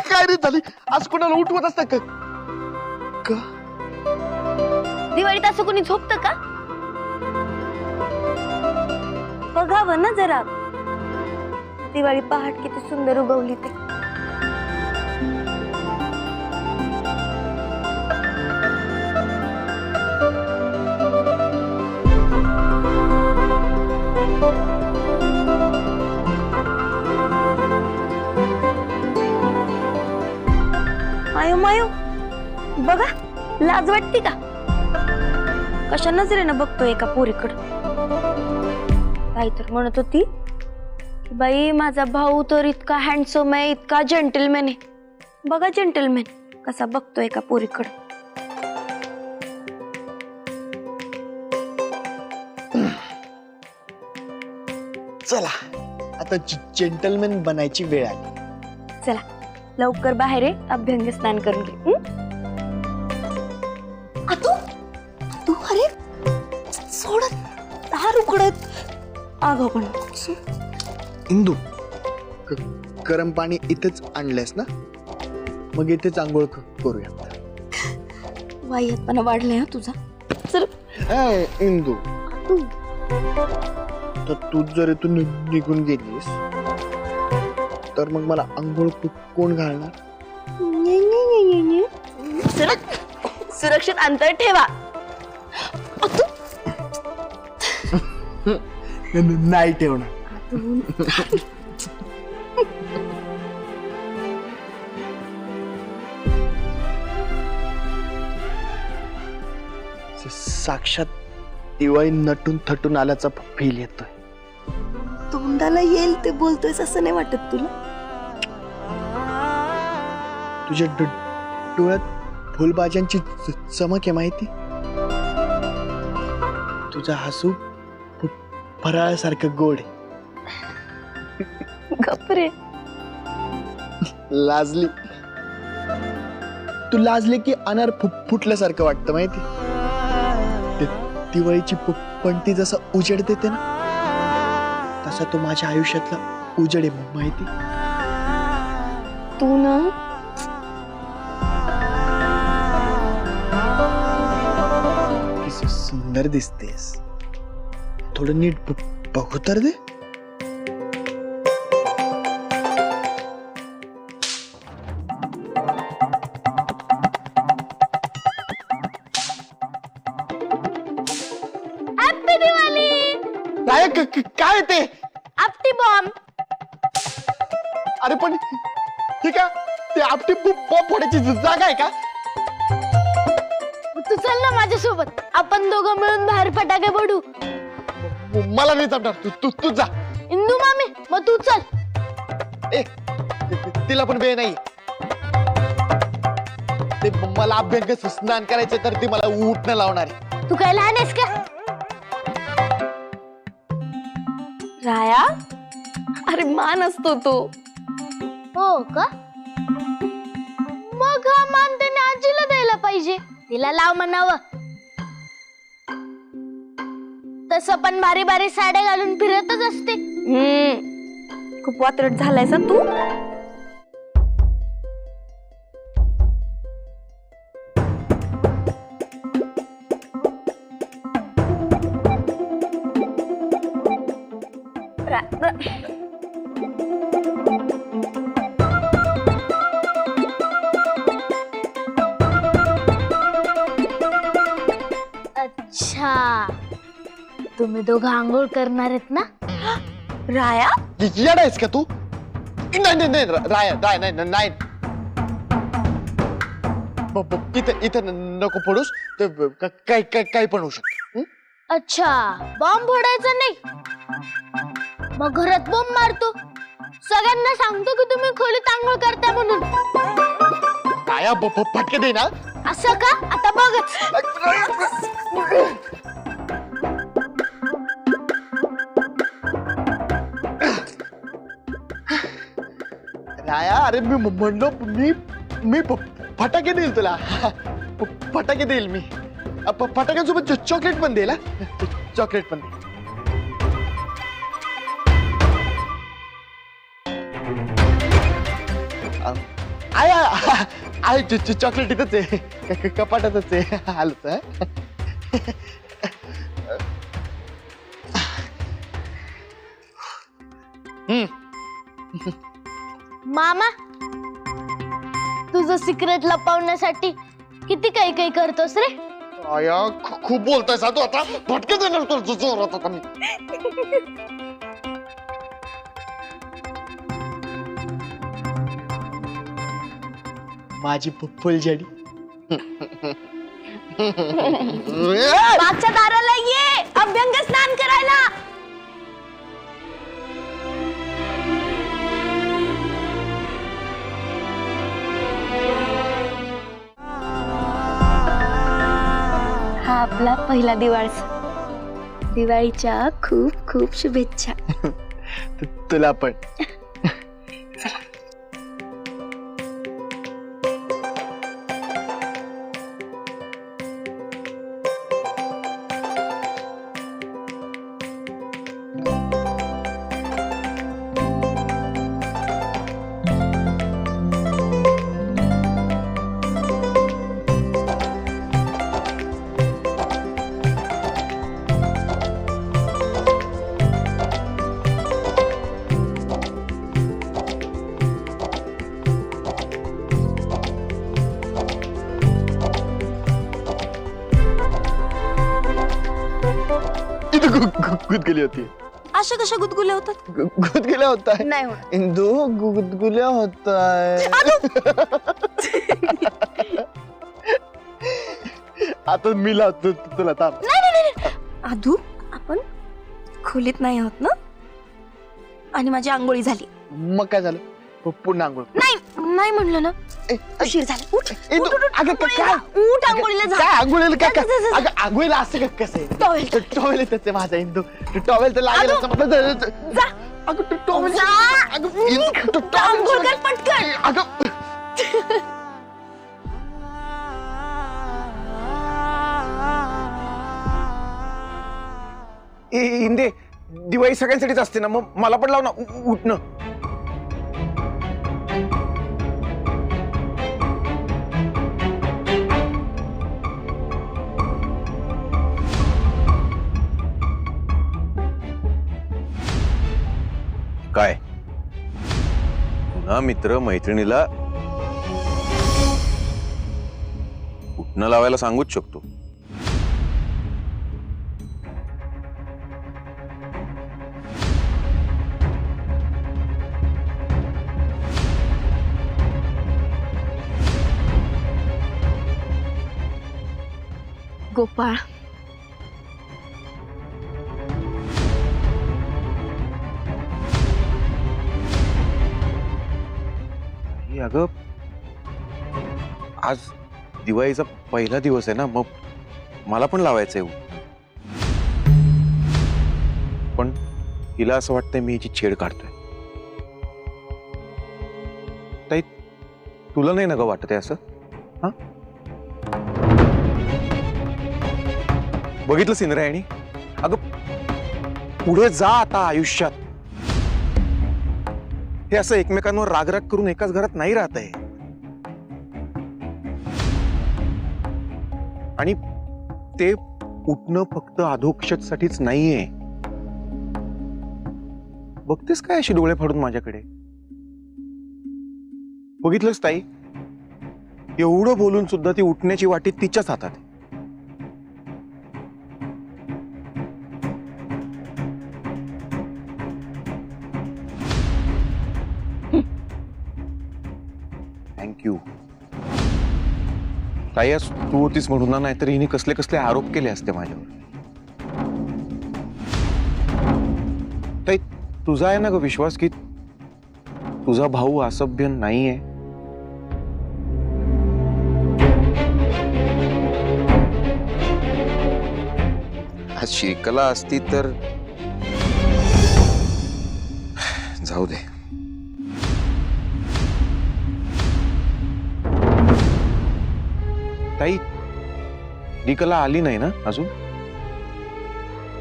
काय रे झाली आज कोणाला उठवत असत का? दिवाळीत असं कोणी झोपतं का? बघावं ना जरा, दिवाळी पहाट किती सुंदर उगवली ते. मायो मायो, बघा लाज वाटते का? कशा नजरेनं बघतोय एका पोरीकडं. काही तर म्हणत होती की बाई माझा भाऊ तर इतका हँडसम आहे, इतका जेंटलमॅन आहे. बघा जेंटलमॅन कसा बघतोय एका पोरीकडं. चला आता जेंटलमॅन बनायची वेळ आली. चला लवकर बाहेर आहे, अभ्यंग स्नान करून घे. तू अरे सोडत दार उघडत आग पण इंदू गरम पाणी इथेच आणलंयस ना, मग इथेच आंघोळ करूया. वाईटपणा वाढलाय हा तुझा. चल इंदू, तू तर तू जर इथून निघून गेलीस तर मग मला आंघोळ कोण घालणार? सुरक्षित अंतर ठेवा. नाही ठेवणार. साक्षात दिवाळी नटून थटून आल्याचा फील येतोय. तोंडाला येईल ते बोलतोयस असं नाही वाटत तुला? तुझ्या डोळ्यात फुलबाज्यांची चमक आहे माहिती. तुझा हसू फराळासारखं गोड आहे. गप्रे. लाजली तू, लाजले की अनार फुटल्यासारखं वाटतं माहिती. दिवाळीची पणती जसा उजेड देते ना, तसा तो माझ्या आयुष्यातला उजेड आहे माहिती. तू ना किती सुंदर दिसतेस. थोडं नीट बघू तर दे. हॅपी दिवाळी. काय ते? आपटी बॉम्ब. अरे पण ठीक आहे, ते आपटी बॉम्ब फोडायची जागा आहे का? तू चल ना माझ्यासोबत, आपण दोघं मिळून बाहेर फटाके फोडू. मला नाही जमणार. तू जा. इंदू मामी मग तू चल. ए तिला पण वेळ नाही. ते मला अभ्यंग स्नान करायचं तर ती मला उठणं लावणार आहे. तू काय लहान आहेस का? राया, अरे मान असतो तो. हो का? मग हा मान त्याने आजीला द्यायला पाहिजे. तिला लाव म्हणावं. तसं पण भारी भारी साड्या घालून फिरतच असते. खूप वात्रट झालायस तू. अच्छा, तुम्ही दोघं आंघोळ करणार आहेत ना? राया येडा आहेस का तू? नाही राया नाही. इथं नको फोडूस. काही पण होऊ शकत. अच्छा, बॉम्ब फोडायचा नाही. मग घरात बॉम्ब मारतो. सगळ्यांना सांगतो की तुम्ही खोलीत आंघोळ करता म्हणून. राया फटके दे ना. असं का? आता बघच. काय अरे मी म्हणलो मी फटाके देईल तुला फटाके देईल मी फटाक्यांसोबत चॉकलेट पण देईल चॉकलेट पण आहे चॉकलेट इथंच आहे कपाटातच आहे आलंच मामा तुझं सिक्रेट लपवण्यासाठी किती काही काही करतोस रे. आया खूप बोलतोय सा तू आता फटके देणार तुला जोरात आता मी माझी फुलझडी मागच्या दाराला ये अभ्यंग स्नान करायला. हा आपला पहिला दिवाळीच्या खूप खूप शुभेच्छा. तुला पण. गुदगुली होती अशा कशा गुदगुल्या होतात. गुदगुल्या होता है नाही होत. इंदू गुदगुल्या होता है आता मी लावतो तुला ताप. नाही आधू आपण खोलीत नाही आहोत ना आणि माझी आंघोळी झाली. मग काय झालं पुन्हा आंघोळ नाही म्हणलं ना उशीर झाला. उठ अगं काय उठ आंघोळीला जा. काय आंघोळीला काय जा, जा, जा. अगं आंघोळीला असं कसं टॉवेल. टॉवेल त्याचे माझा इंदू टॉवेल तर लागेल जा अगं टॉवेल जा. आंघोळ कर पटकन. अगं इंदे दिवाळी सगळ्यांसाठीच असते ना मग मला पण लाव ना उठणं. काय पुन्हा मित्र मैत्रिणीला उठणं लावायला सांगूच शकतो. गोपाळ अगं आज दिवाळीचा पहिला दिवस आहे ना मग मला पण लावायचंय पण तिला असं वाटतंय मी हिची छेड काढतोय. ताई तुला नाही ना ग वाटत आहे असं. हा बघितलंस इंद्रायणी अगं पुढे जा आता आयुष्यात. हे असं एकमेकांवर रागराग करून एकाच घरात नाही राहत आहे. आणि ते उठणं फक्त अधोक्षजसाठीच नाहीये. बघतेस काय अशी डोळे फाडून माझ्याकडे. बघितलंस ताई एवढं बोलून सुद्धा ती उठण्याची वाटी तिच्याच हातात आहे. थँक्यू ताई आज तू होतीस म्हणून ना नाहीतर हिने कसले कसले आरोप केले असते माझ्यावर. ताई तुझा आहे ना ग विश्वास की तुझा भाऊ असभ्य नाहीये. आज श्रीकला असती तर जाऊ दे. ताई निकला आली नाही ना अजून?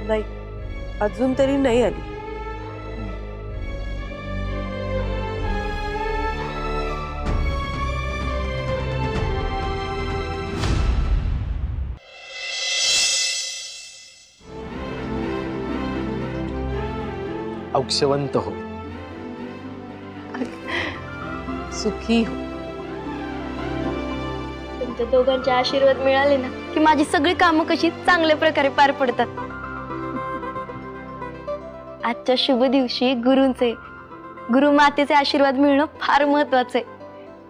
नाही, अजून तरी नाही आली. औक्षवंत हो. सुखी हो. तुमच्या दोघांचे आशीर्वाद मिळाले ना की माझी सगळी कामं कशी चांगल्या प्रकारे पार पडतात. आजच्या शुभ दिवशी गुरुमातेचे आशीर्वाद मिळणं फार महत्वाचं आहे.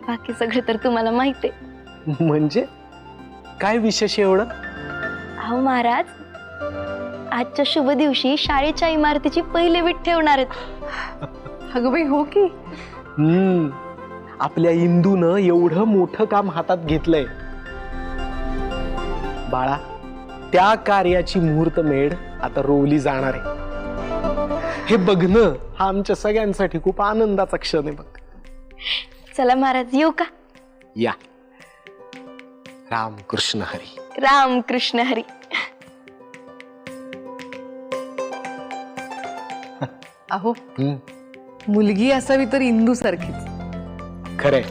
बाकी सगळे तर तुम्हाला माहिती आहे. म्हणजे काय विशेष एवढं? अहो महाराज, आजच्या शुभ दिवशी शाळेच्या इमारतीची पहिली वीट ठेवणार आहेत. अगं बाई हो की. आपल्या इंदूनं एवढं मोठं काम हातात घेतलंय. बाळा, त्या कार्याची मुहूर्तमेढ आता रोवली जाणार आहे. हे बघणं हा आमच्या सगळ्यांसाठी खूप आनंदाचा क्षण आहे बघ. चला महाराज, येऊ का? या. राम कृष्ण हरी. राम कृष्ण हरी. अहो, मुलगी असावी तर इंदू सारखीच. खरंय.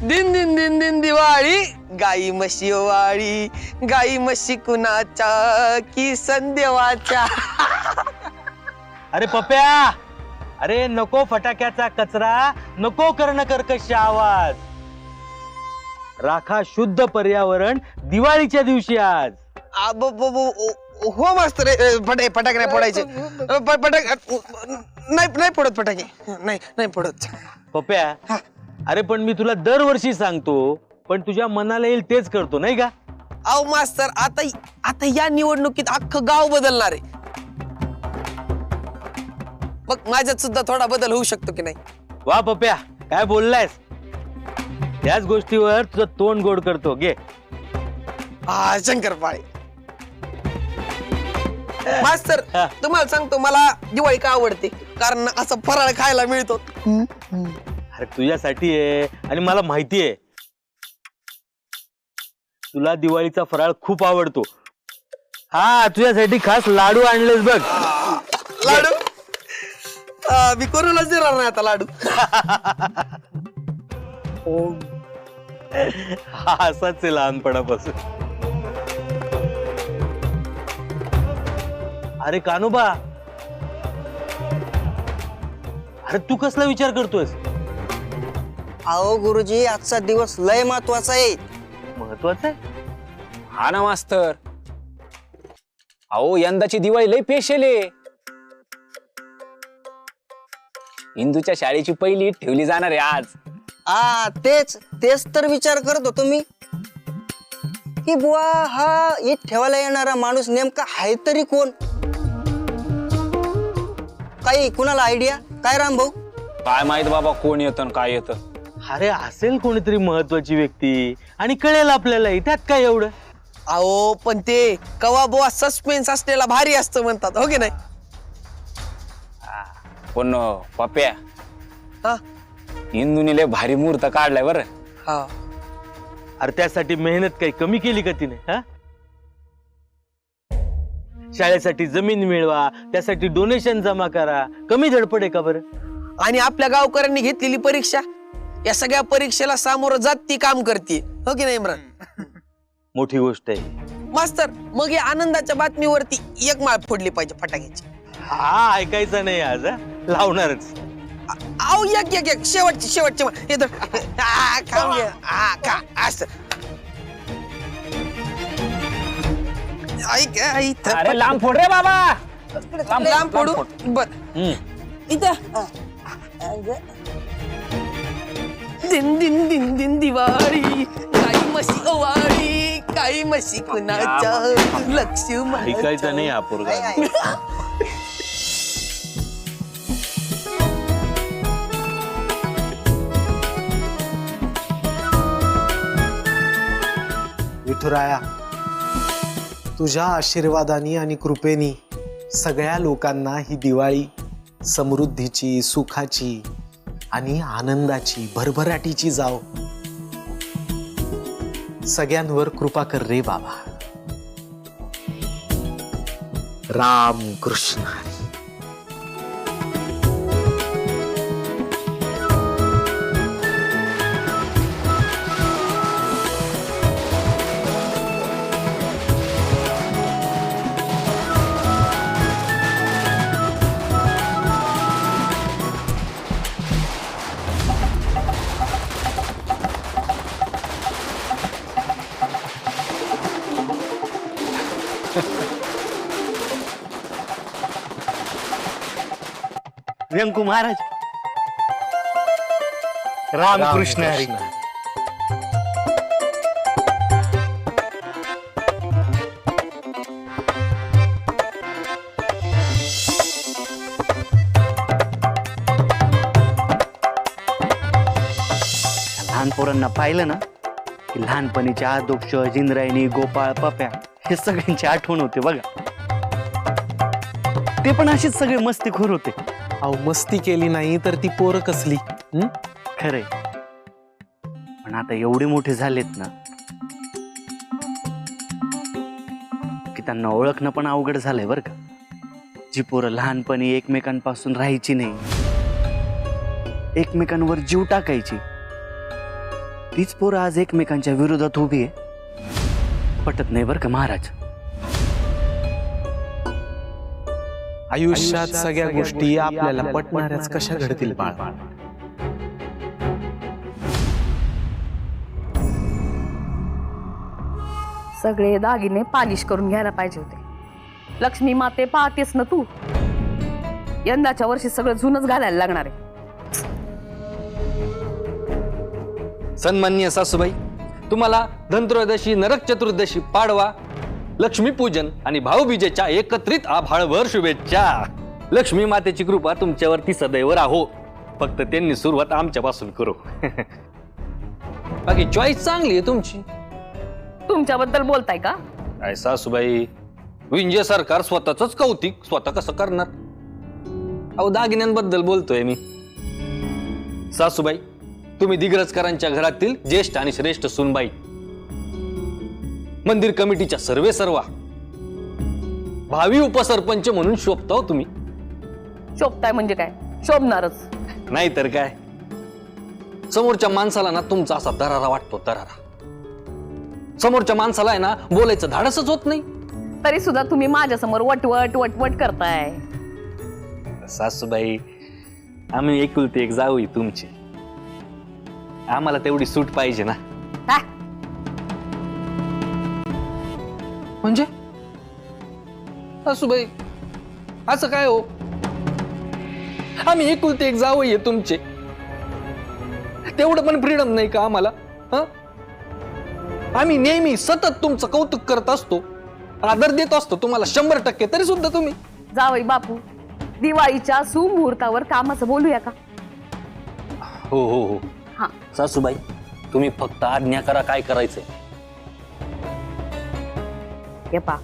दिन दिन दिन दिन दिवाळी, गाई म्हशी वाळी, गाई म्हशी कुणाच्या की संदेवाच्या. अरे पप्या, अरे नको फटाक्याचा कचरा, नको करणं कर्कश आवाज. राखा शुद्ध पर्यावरण दिवाळीच्या दिवशी आज. हो मास्तर, फटाके नाही फोडायचे. नाही फोडत फटाके, नाही फोडत. पप्या, अरे पण मी तुला दरवर्षी सांगतो, पण तुझ्या मनाला येईल तेच करतो नाही का? अहो मास्तर, आता या निवडणुकीत अख्खं गाव बदलणार आहे. मग माझ्यात सुद्धा थोडा बदल होऊ शकतो की नाही? वा पप्या, काय बोललायस? त्याच गोष्टीवर तुझं तोंड गोड करतो. घे. हा, शंकरपाळे. मास्तर, तुम्हाला सांगतो, मला दिवाळी का आवडते, कारण असं फराळ खायला मिळतो. अरे तुझ्यासाठी आहे आणि मला माहिती आहे तुला दिवाळीचा फराळ खूप आवडतो. हा, तुझ्यासाठी खास लाडू आणलेस बघ. लाडू? मी कोणालाच देणार नाही आता लाडू. हा असाच आहे लहानपणापासून. अरे कानोबा, अरे तू कसला विचार करतोयस? अहो गुरुजी, आजचा दिवस लय महत्वाचा आहे. महत्वाचं आहे? हा ना मास्तर. अहो, यंदाची दिवाळी लय स्पेशल आहे. इंदूच्या शाळेची पहिली ईद ठेवली जाणार आहे आज. तेच तर विचार करत होतो मी, की बुवा हा ईद ठेवायला येणारा माणूस नेमका आहे तरी कोण? काही कुणाला आयडिया? काय राम भाऊ? काय माहित बाबा कोण येतं काय येतं. अरे असेल कोणीतरी महत्वाची व्यक्ती आणि कळेल आपल्याला. त्यात काय एवढं? अहो पण ते कवा बुवा सस्पेन्स असलेला भारी असतं म्हणतात, हो की नाही? पण पप्या, हा इंदूने लय भारी मुहूर्त काढलाय बरं. हा. अरे त्यासाठी मेहनत काही कमी केली का तिने? हा, शाळेसाठी जमीन मिळवा, त्यासाठी डोनेशन जमा करा. कमी धडपड आहे का बरं? आणि आपल्या गावकऱ्यांनी घेतलेली परीक्षा, या सगळ्या परीक्षेला सामोरं जात ती काम करते, हो की नाही इम्रान? मोठी गोष्ट आहे मास्तर. मग या आनंदाच्या बातमीवरती एक माळ फोडली पाहिजे फटाक्याची. हा, ऐकायचं नाही आज. लावणारच. आओ एक शेवटची माळ. हे धर. खाऊन घे. खा. असं. ऐक, अरे लांब फोड रे बाबा. लांब फोडू. बर. इथं. दिन दिन दिन दिन दिवाळी, काही म्हशी ओवाळी, काही म्हशी कुणाच्या लक्ष्मण. ऐकायचं नाही हा पोरगा. विठुराया, तुझ्या आशीर्वादाने आणि कृपेनी सगळ्या लोकांना ही दिवाळी समृद्धीची, सुखाची आणि आनंदाची, भरभराटीची जाव. सगळ्यांवर कृपा कर रे बाबा. राम कृष्ण हरी. व्यंकू महाराज, रामकृष्ण हरी. लहान पोरांना पाहिलं ना की लहानपणीचे आदोक्ष, जिंद्रायणी, गोपाळ, पप्या हे सगळ्यांची आठवण होते बघा. ते पण अशीच सगळे मस्तीखोर होते. अहो, मस्ती केली नाही तर ती पोरं कसली? खरंय, पण आता एवढे मोठे झालेत ना की त्यांना ओळखणं पण अवघड झालंय बरं का. जी पोरं लहानपणी एकमेकांपासून राहायची नाही, एकमेकांवर जीव टाकायची, तीच पोरं आज एकमेकांच्या विरोधात उभी आहे. पटत नाही बरं का महाराज. आयुष्यात सगळ्या गोष्टी आपल्याला पटणाऱ्याच कशा घडतील बाळ. सगळे दागिने पालिश करून घ्यायला पाहिजे होते. लक्ष्मी माते पाहतेस ना तू, यंदाच्या वर्षी सगळं जुनच घालायला लागणार आहे. सन्माननीय सासूबाई, तुम्हाला धनत्रयोदशी, नरक चतुर्दशी, पाडवा, लक्ष्मीपूजन आणि भाऊबीजेच्या एकत्रित आभाळभर शुभेच्छा. लक्ष्मी मातेची कृपा तुमच्यावरती सदैव राहो. फक्त त्यांनी सुरुवात आमच्यापासून करू. बाकी चॉईस चांगली आहे तुमची. तुमच्याबद्दल बोलताय का? काय सासूबाई, विंजे सरकार स्वतःच कौतिक स्वतः कसं करणार? अहो, दागिन्यांबद्दल बोलतोय मी. सासूबाई, तुम्ही दिग्रजकरांच्या घरातील ज्येष्ठ आणि श्रेष्ठ सुनबाई, मंदिर कमिटीच्या सर्वा, भावी उपसरपंच म्हणून शोभताव तुम्ही. शोभताय म्हणजे काय? शोभणारच नाहीतर काय. समोरच्या माणसाला ना तुमचा असा दरारा वाटतो, दरारा. समोरच्या माणसाला आहे ना बोलायचं धाडसच होत नाही. तरी सुद्धा तुम्ही माझ्या समोर वटवट वटवट करताय. सासूबाई, आम्ही एकुलती एक जाऊ तुमची, आम्हाला तेवढी सूट पाहिजे ना. म्हणजे सासूबाई असं काय हो? आम्ही एकुलते एक जावई तुमचे, तेवढं पण फ्रीडम नाही का आम्हाला? आम्ही नेहमी सतत तुमचं कौतुक करत असतो, आदर देत असतो तुम्हाला 100%. तरी सुद्धा तुम्ही. जावई बापू, दिवाळीच्या सुमुहूर्तावर कामाचं बोलूया का? हो हो हो. हा सासूबाई, तुम्ही फक्त आज्ञा करा काय करायचंय. हे पा,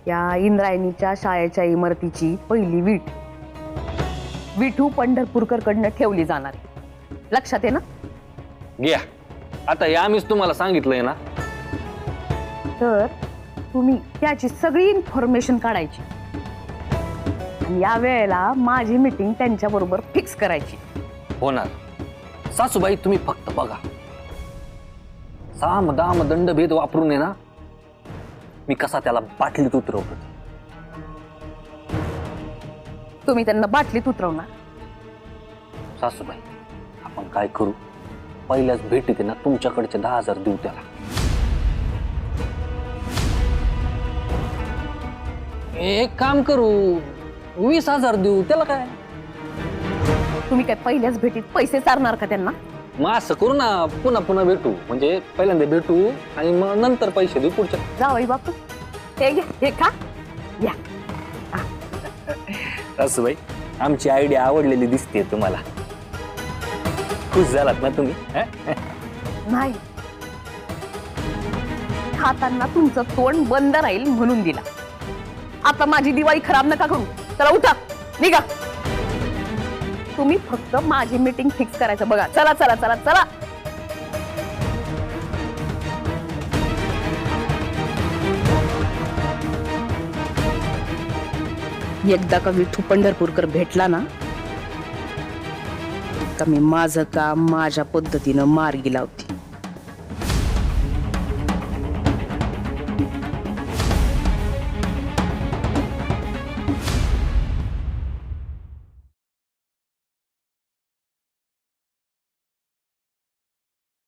या इंद्रायणीच्या शाळेच्या इमारतीची पहिली वीट विठू पंढरपूरकर कडनं ठेवली जाणार. लक्षात आहे ना? घ्या. आता हे आम्हीच तुम्हाला सांगितलंय ना. तर तुम्ही त्याची सगळी इन्फॉर्मेशन काढायची आणि या वेळेला माझी मीटिंग त्यांच्या बरोबर फिक्स करायची. होणार. सासूबाई, तुम्ही फक्त बघा, साम दाम दंड भेद वापरून आहे ना मी कसा त्याला बाटलीत उतरवतो. तुम्ही त्यांना बाटलीत उतरवणार? सासूबाई, आपण काय करू, पहिल्याच भेटीत ना तुमच्याकडचे 10,000 देऊ त्याला. एक काम करू, 20,000 देऊ त्याला. काय तुम्ही काय पहिल्याच भेटीत पैसे चारणार का त्यांना? मग असं करू ना, पुन्हा पुन्हा भेटू. म्हणजे पहिल्यांदा भेटू आणि मग नंतर पैसे देऊ पुढच्या. जावई बापू, हे घ्या, हे खा, या. सासूबाई, आमची आयडिया आवडलेली दिसते तुम्हाला. खुश झालात ना तुम्ही? नाही, खाताना तुमचं तोंड बंद राहील म्हणून दिला. आता माझी दिवाळी खराब नका करू. चला उठा, निघा. तुम्ही फक्त माझी मीटिंग फिक्स करायचं बघा. चला चला चला चला. एकदा का विठू पंढरपूरकर भेटला ना का मी माझं काम माझ्या पद्धतीनं मार्गी लावते.